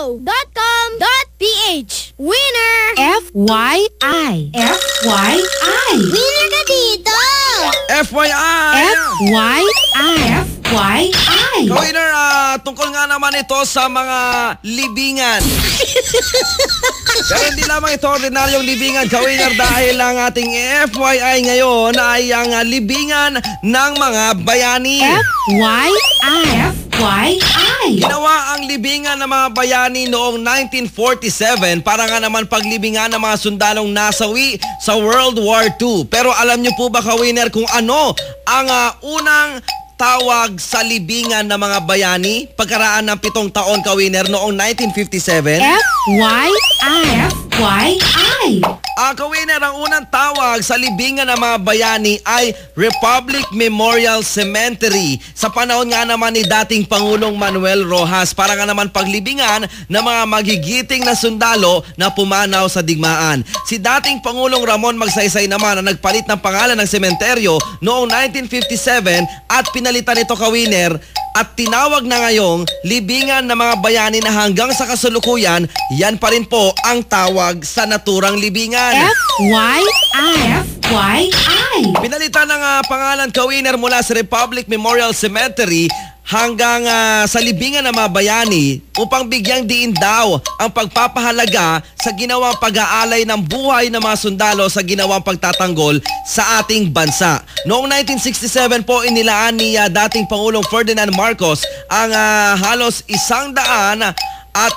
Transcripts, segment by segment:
winnerradio.com.ph. Winner! FYI. FYI. Winner ka dito! FYI! FYI. FYI. Winner, tungkol nga naman ito sa mga libingan. Pero hindi lamang ito ordinaryong libingan, Ka-Winner, dahil ang ating FYI ngayon ay ang libingan ng mga bayani. FYI. FYI. Ginawa ang libingan ng mga bayani noong 1947 para nga naman paglibingan ng mga sundalong nasawi sa World War II. Pero alam niyo po ba, Ka-Winner, kung ano ang unang tawag sa libingan ng mga bayani pagkaraan ng 7 taon, Ka-Winner, noong 1957? FYI. FYI. Ka-Winner, ang unang tawag sa libingan ng mga bayani ay Republic Memorial Cemetery. Sa panahon nga naman ni dating Pangulong Manuel Rojas para nga naman paglibingan ng mga magigiting na sundalo na pumanaw sa digmaan. Si dating Pangulong Ramon Magsaysay naman ang nagpalit ng pangalan ng sementeryo noong 1957 at pinalitan ito, Ka-Winner, at tinawag na ngayong libingan ng mga bayani na hanggang sa kasalukuyan, yan pa rin po ang tawag sa naturang libingan. FYI. FYI. Pinalitan ng pangalan, Ka-Winner, mula sa Republic Memorial Cemetery hanggang sa libingan ng mga bayani upang bigyang diin daw ang pagpapahalaga sa ginawang pag-aalay ng buhay ng mga sundalo sa ginawang pagtatanggol sa ating bansa. Noong 1967 po inilaan ni dating Pangulong Ferdinand Marcos ang halos 100 at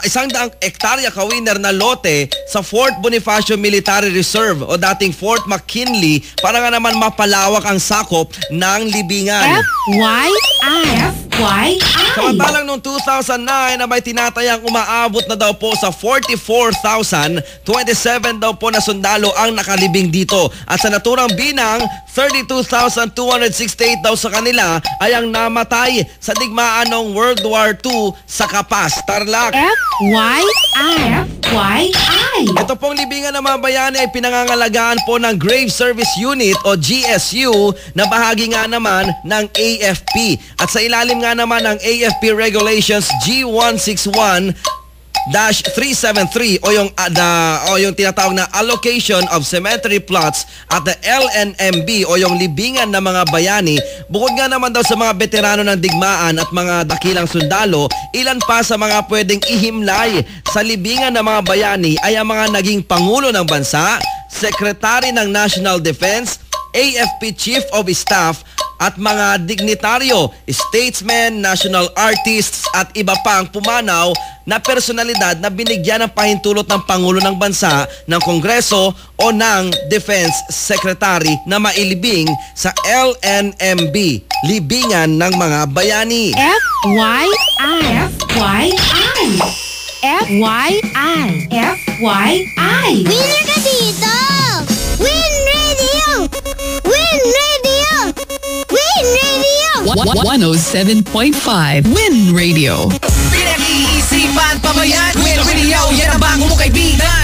100 hektarya, Ka-Winner, na lote sa Fort Bonifacio Military Reserve o dating Fort McKinley para nga naman mapalawak ang sakop ng libingan. FYI. FYI. Samantalang noong 2009 na may tinatayang umaabot na daw po sa 44,027 daw po na sundalo ang nakalibing dito. At sa naturang binang, 32,268 daw sa kanila ay ang namatay sa digmaan ng World War II sa Capas, Tarlac. FYI. FYI. Ito pong libingan ng mga bayani ay pinangangalagaan po ng Grave Service Unit o GSU na bahagi nga naman ng AFP. At sa ilalim nga naman ng AFP Regulations G161-373 o yung tinatawag na Allocation of Cemetery Plots at the LNMB o yung libingan ng mga bayani, bukod nga naman daw sa mga veterano ng digmaan at mga dakilang sundalo, ilan pa sa mga pwedeng ihimlay sa libingan ng mga bayani ay ang mga naging Pangulo ng Bansa, Secretary ng National Defense, AFP Chief of Staff at mga dignitaryo, statesmen, national artists at iba pang pumanaw na personalidad na binigyan ng pahintulot ng Pangulo ng Bansa, ng Kongreso o ng Defense Secretary na mailibing sa LNMB, libingan ng mga bayani. FYI. FYI. FYI. FYI. Winner ka dito! Win Radio! Win Radio! Win Radio! 107.5 Win Radio. Pinag-iisipan pa ba yan? Win Radio, yan ang bago mong kaibigan.